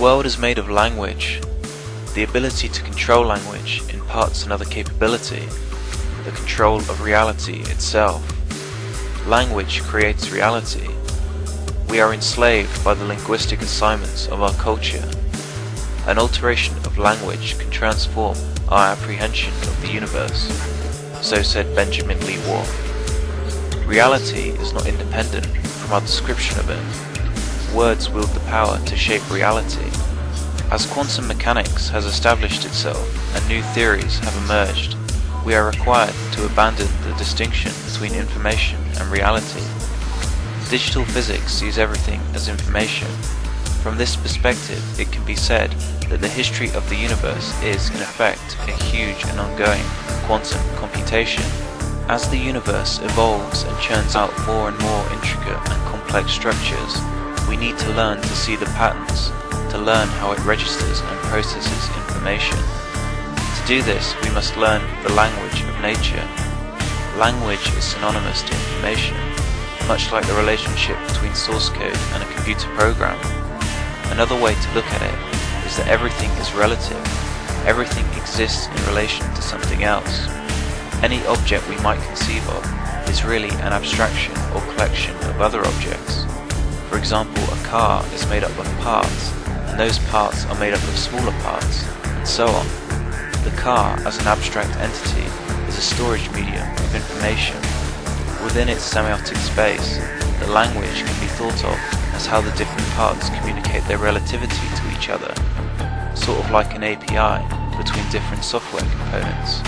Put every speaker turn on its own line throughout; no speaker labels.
world is made of language. The ability to control language imparts another capability, the control of reality itself. Language creates reality. We are enslaved by the linguistic assignments of our culture. An alteration of language can transform our apprehension of the universe, so said Benjamin Lee Whorf. Reality is not independent from our description of it. Words wield the power to shape reality. As quantum mechanics has established itself and new theories have emerged, we are required to abandon the distinction between information and reality. Digital physics sees everything as information. From this perspective, it can be said that the history of the universe is, in effect, a huge and ongoing quantum computation. As the universe evolves and churns out more and more intricate and complex structures, we need to learn to see the patterns, to learn how it registers and processes information. To do this, we must learn the language of nature. Language is synonymous to information, much like the relationship between source code and a computer program. Another way to look at it is that everything is relative. Everything exists in relation to something else. Any object we might conceive of is really an abstraction or collection of other objects. For example, a car is made up of parts, and those parts are made up of smaller parts, and so on. The car, as an abstract entity, is a storage medium of information. Within its semiotic space, the language can be thought of as how the different parts communicate their relativity to each other, sort of like an API between different software components.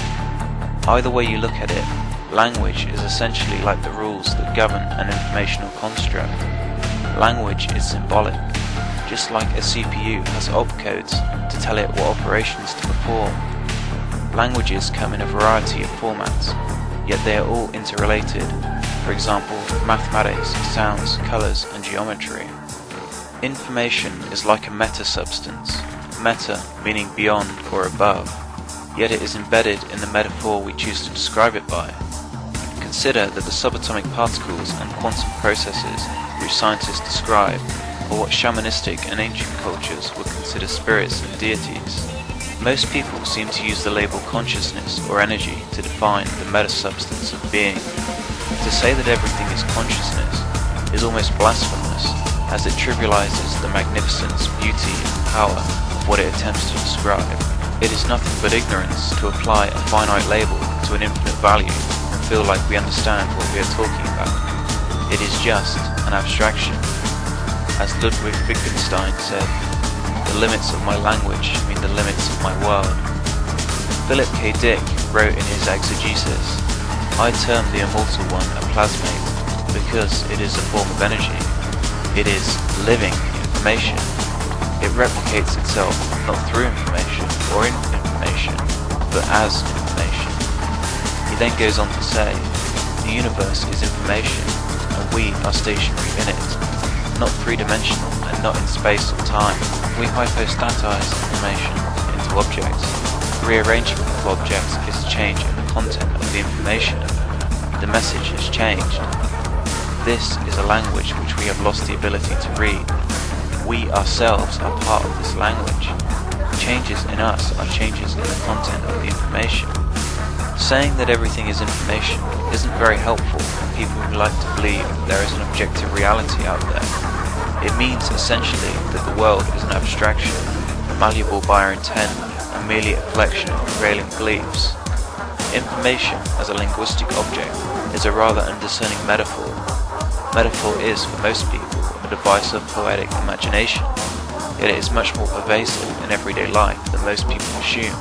Either way you look at it, language is essentially like the rules that govern an informational construct. Language is symbolic, just like a CPU has opcodes to tell it what operations to perform. Languages come in a variety of formats, yet they are all interrelated. For example, mathematics, sounds, colors, and geometry. Information is like a meta-substance, meta meaning beyond or above, yet it is embedded in the metaphor we choose to describe it by. Consider that the subatomic particles and quantum processes which scientists describe are what shamanistic and ancient cultures would consider spirits and deities. Most people seem to use the label consciousness or energy to define the meta-substance of being. To say that everything is consciousness is almost blasphemous, as it trivializes the magnificence, beauty, and power of what it attempts to describe. It is nothing but ignorance to apply a finite label to an infinite value and feel like we understand what we are talking about. It is just an abstraction. As Ludwig Wittgenstein said, the limits of my language mean the limits of my world. Philip K. Dick wrote in his exegesis, I term the immortal one a plasmate because it is a form of energy. It is living information. It replicates itself not through information or in information, but as information. He then goes on to say, the universe is information, and we are stationary in it, not three-dimensional and not in space or time. We hypostatize information into objects. Rearrangement of objects is a change in the content of the information. The message is changed. This is a language which we have lost the ability to read. We ourselves are part of this language. Changes in us are changes in the content of the information. Saying that everything is information isn't very helpful for people who like to believe that there is an objective reality out there. It means essentially that the world is an abstraction, malleable by our intent and merely a collection of prevailing beliefs. Information as a linguistic object is a rather undiscerning metaphor. Metaphor is, for most people, a device of poetic imagination, yet it is much more pervasive in everyday life than most people assume.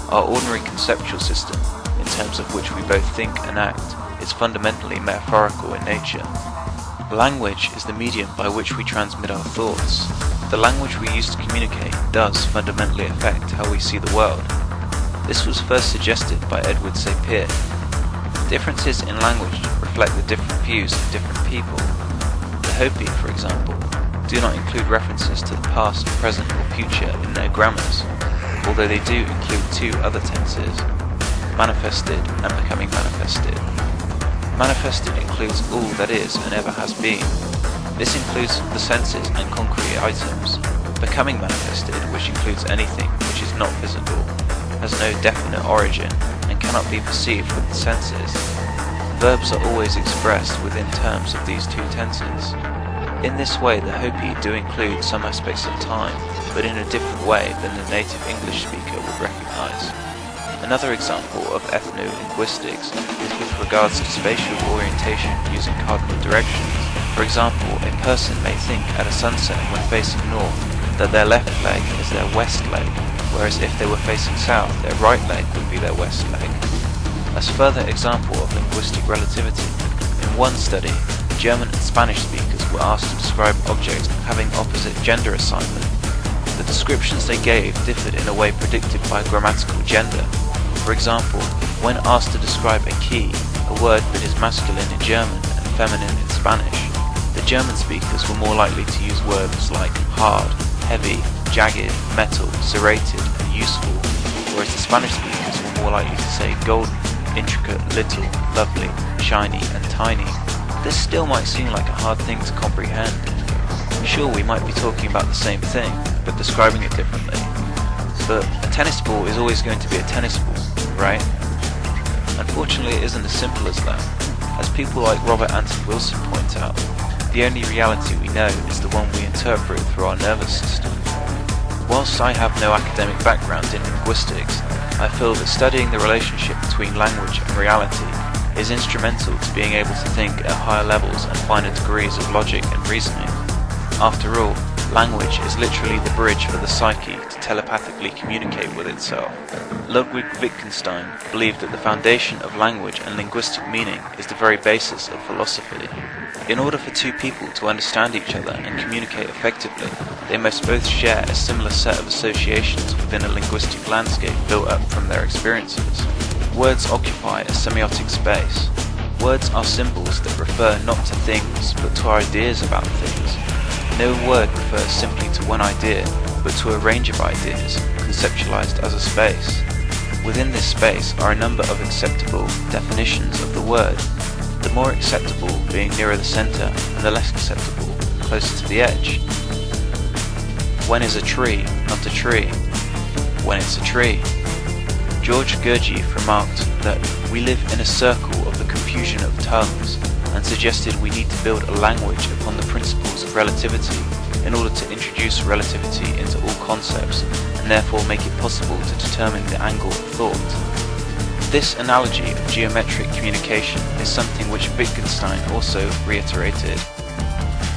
Our ordinary conceptual system, in terms of which we both think and act, is fundamentally metaphorical in nature. Language is the medium by which we transmit our thoughts. The language we use to communicate does fundamentally affect how we see the world. This was first suggested by Edward Sapir. Differences in language reflect the different views of different people. The Hopi, for example, do not include references to the past, present, or future in their grammars, although they do include two other tenses, manifested and becoming manifested. Manifested includes all that is and ever has been. This includes the senses and concrete items. Becoming manifested, which includes anything which is not visible, has no definite origin and cannot be perceived with the senses. Verbs are always expressed within terms of these two tenses. In this way, the Hopi do include some aspects of time, but in a different way than the native English speaker would recognize. Another example of ethno-linguistics is with regards to spatial orientation using cardinal directions. For example, a person may think at a sunset when facing north that their left leg is their west leg, whereas if they were facing south, their right leg would be their west leg. As further example of linguistic relativity, in one study, German and Spanish speakers were asked to describe objects having opposite gender assignment. The descriptions they gave differed in a way predicted by grammatical gender. For example, when asked to describe a key, a word that is masculine in German and feminine in Spanish, the German speakers were more likely to use words like hard, heavy, jagged, metal, serrated, and useful, whereas the Spanish speakers were more likely to say golden, intricate, little, lovely, shiny, and tiny. This still might seem like a hard thing to comprehend. Sure, we might be talking about the same thing, but describing it differently. But a tennis ball is always going to be a tennis ball, right? Unfortunately, it isn't as simple as that. As people like Robert Anton Wilson point out, the only reality we know is the one we interpret through our nervous system. Whilst I have no academic background in linguistics, I feel that studying the relationship between language and reality is instrumental to being able to think at higher levels and finer degrees of logic and reasoning. After all, language is literally the bridge for the psyche to telepathically communicate with itself. Ludwig Wittgenstein believed that the foundation of language and linguistic meaning is the very basis of philosophy. In order for two people to understand each other and communicate effectively, they must both share a similar set of associations within a linguistic landscape built up from their experiences. Words occupy a semiotic space. Words are symbols that refer not to things, but to our ideas about things. No word refers simply to one idea, but to a range of ideas, conceptualized as a space. Within this space are a number of acceptable definitions of the word, the more acceptable being nearer the center and the less acceptable closer to the edge. When is a tree not a tree? When it's a tree. George Gurdjieff remarked that we live in a circle of the confusion of tongues and suggested we need to build a language upon the principles of relativity in order to introduce relativity into all concepts and therefore make it possible to determine the angle of thought. This analogy of geometric communication is something which Wittgenstein also reiterated.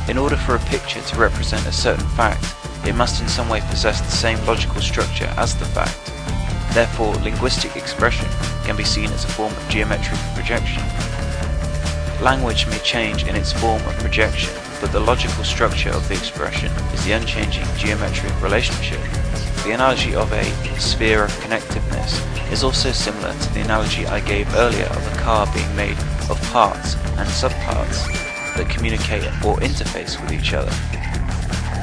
In order for a picture to represent a certain fact, it must in some way possess the same logical structure as the fact. Therefore, linguistic expression can be seen as a form of geometric projection. Language may change in its form of projection, but the logical structure of the expression is the unchanging geometric relationship. The analogy of a sphere of connectiveness is also similar to the analogy I gave earlier of a car being made of parts and subparts that communicate or interface with each other.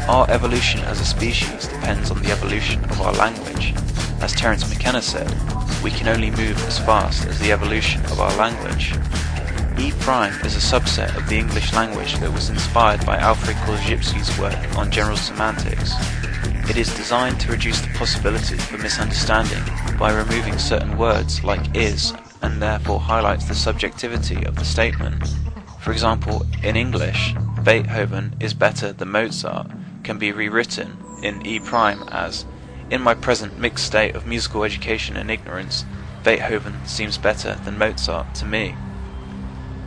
Our evolution as a species depends on the evolution of our language. As Terence McKenna said, we can only move as fast as the evolution of our language. E' is a subset of the English language that was inspired by Alfred Korzybski's work on general semantics. It is designed to reduce the possibility for misunderstanding by removing certain words like is, and therefore highlights the subjectivity of the statement. For example, in English, Beethoven is better than Mozart can be rewritten in E' as, in my present mixed state of musical education and ignorance, Beethoven seems better than Mozart to me.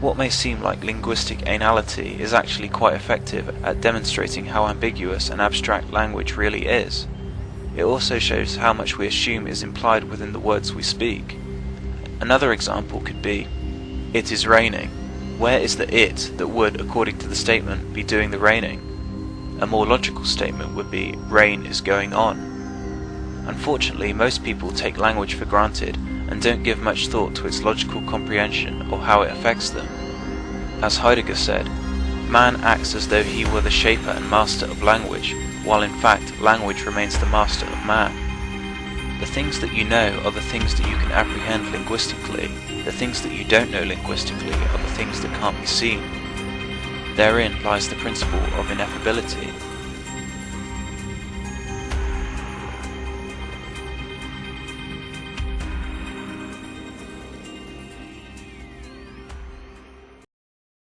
What may seem like linguistic anality is actually quite effective at demonstrating how ambiguous and abstract language really is. It also shows how much we assume is implied within the words we speak. Another example could be, it is raining. Where is the it that would, according to the statement, be doing the raining? A more logical statement would be, rain is going on. Unfortunately, most people take language for granted and don't give much thought to its logical comprehension or how it affects them. As Heidegger said, man acts as though he were the shaper and master of language, while in fact language remains the master of man. The things that you know are the things that you can apprehend linguistically. The things that you don't know linguistically are the things that can't be seen. Therein lies the principle of ineffability.